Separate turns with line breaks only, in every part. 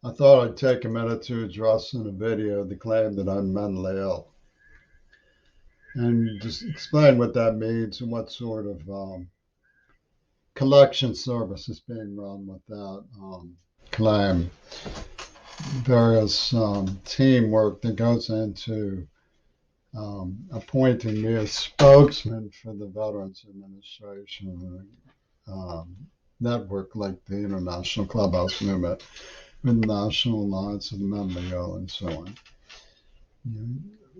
I thought I'd take a minute to address in a video the claim that I'm mentally ill and just explain what that means and what sort of collection service is being run with that claim. Various teamwork that goes into appointing me as spokesman for the Veterans Administration um, network like the International Clubhouse Movement, International Alliance of the Mentally Ill, and so on.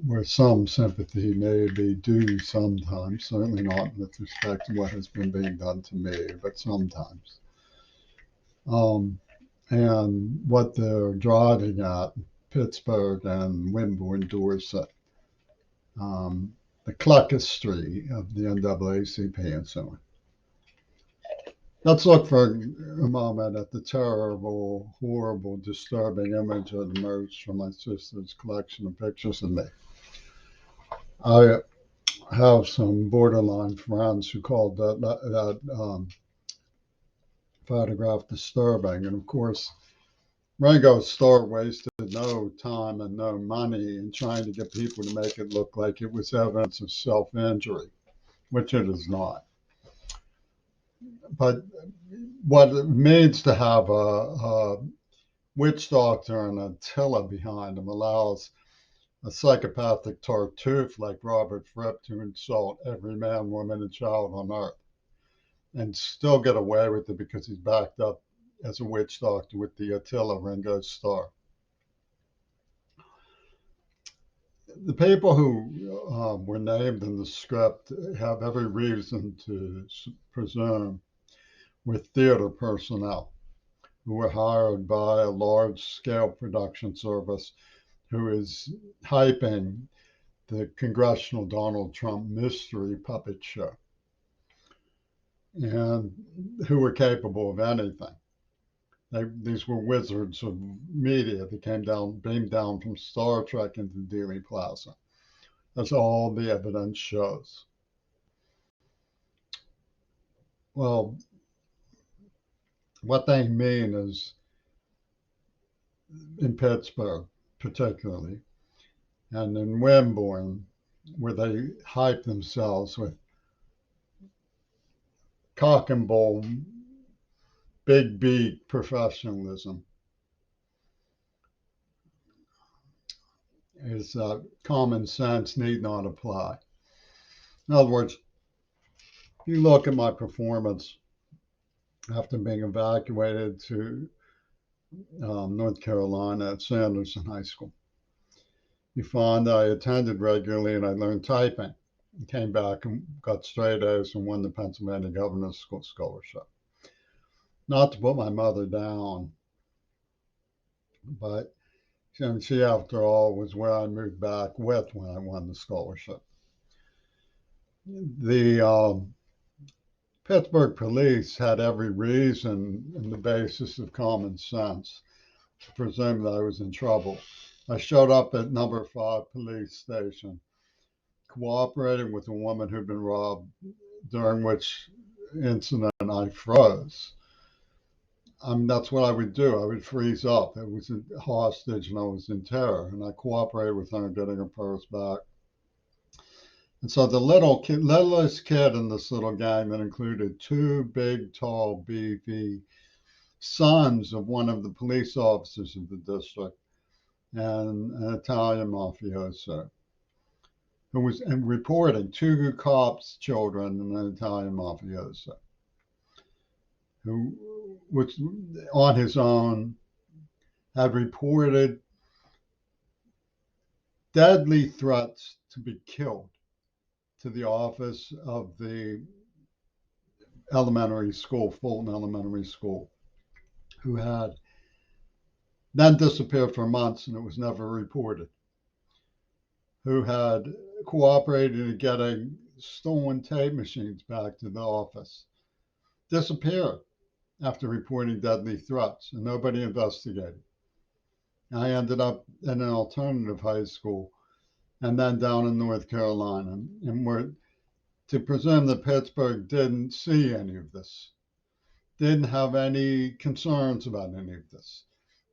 Where some sympathy may be due sometimes, certainly not with respect to what has been being done to me, but sometimes. Um, and what they're driving at Pittsburgh and Wimborne, Dorset, the cluckistry of the NAACP and so on. Let's look for a moment at the terrible, horrible, disturbing image that emerged from my sister's collection of pictures of me. I have some borderline friends who called that photograph disturbing. And of course, Ringo Starr wasted no time and no money in trying to get people to make it look like it was evidence of self-injury, which it is not. But what it means to have a witch doctor and Attila behind him allows a psychopathic Tartuffe like Robert Fripp to insult every man, woman, and child on earth and still get away with it because he's backed up as a witch doctor with the Attila Ringo Starr. The people who were named in the script have every reason to presume were theater personnel who were hired by a large scale production service who is hyping the congressional Donald Trump mystery puppet show and who were capable of anything. These were wizards of media that beamed down from Star Trek into Dealey Plaza. That's all the evidence shows. Well, what they mean is in Pittsburgh, particularly, and in Wimborne, where they hype themselves with cock and bull, big beat professionalism, is common sense need not apply. In other words, if you look at my performance after being evacuated to North Carolina at Sanderson High School, you find I attended regularly and I learned typing. Came back and got straight A's and won the Pennsylvania Governor's School Scholarship. Not to put my mother down, but she, after all, was where I moved back with when I won the scholarship. The Pittsburgh police had every reason, on the basis of common sense, to presume that I was in trouble. I showed up at number 5 police station, cooperating with a woman who'd been robbed, during which incident I froze. That's what I would do. I would freeze up. It was a hostage and I was in terror. And I cooperated with her in getting her purse back. And so the littlest kid in this little gang that included 2 big, tall, beefy sons of one of the police officers of the district and an Italian mafioso who was reporting 2 cops' children and an Italian mafioso who was on his own had reported deadly threats to be killed to the office of the elementary school, Fulton Elementary School, who had then disappeared for months and it was never reported, who had cooperated in getting stolen tape machines back to the office, disappeared after reporting deadly threats, and nobody investigated. I ended up in an alternative high school and then down in North Carolina. And we're to presume that Pittsburgh didn't see any of this, didn't have any concerns about any of this,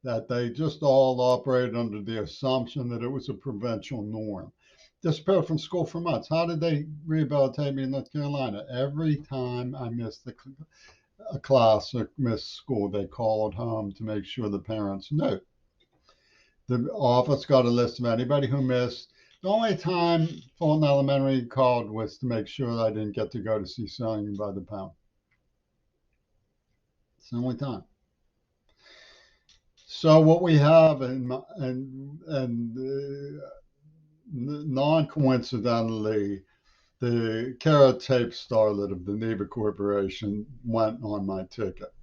that they just all operated under the assumption that it was a provincial norm. Disappeared from school for months. How did they rehabilitate me in North Carolina? Every time I missed a class or missed school, they called home to make sure the parents knew. The office got a list of anybody who missed. The only time Fulton Elementary called was to make sure that I didn't get to go to see Selling by the Pound. It's the only time. So what we have, and non-coincidentally, the carrot tape starlet of the Neva Corporation went on my ticket.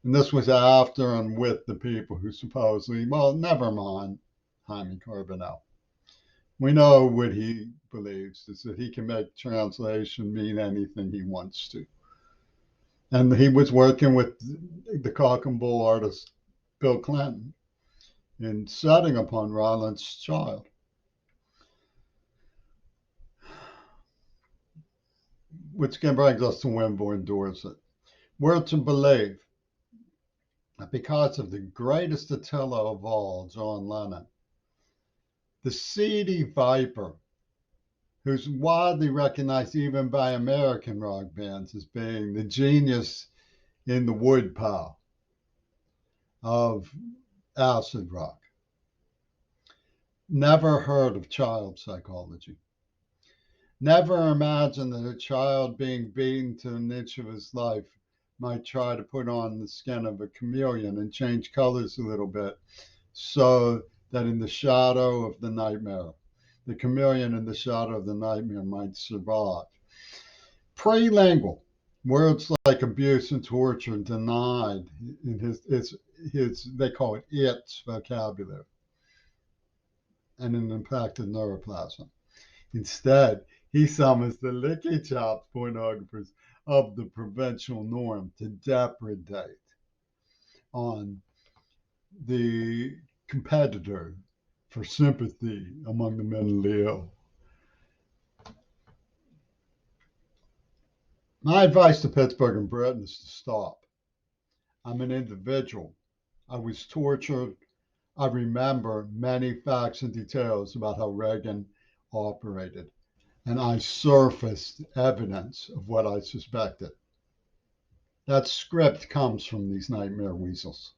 And this was after and with the people who supposedly, well, never mind Jaime Carbonell. We know what he believes is that he can make translation mean anything he wants to. And he was working with the cock and bull artist Bill Clinton in setting upon Ryland's child. Which again brings us to Wimborne Dorset. We're to believe that because of the greatest Attila of all, John Lennon, the seedy viper, who's widely recognized even by American rock bands as being the genius in the woodpile of acid rock, never heard of child psychology. Never imagined that a child being beaten to an inch of his life might try to put on the skin of a chameleon and change colors a little bit so that in the shadow of the nightmare, the chameleon in the shadow of the nightmare might survive. Prelingual, words like abuse and torture denied in his they call it its vocabulary and an impacted neuroplasm. Instead, he summons the licky chops pornographers of the provincial norm to depredate on the competitor for sympathy among the mentally ill. My advice to Pittsburgh and Britain is to stop. I'm an individual. I was tortured. I remember many facts and details about how Reagan operated, and I surfaced evidence of what I suspected. That script comes from these nightmare weasels.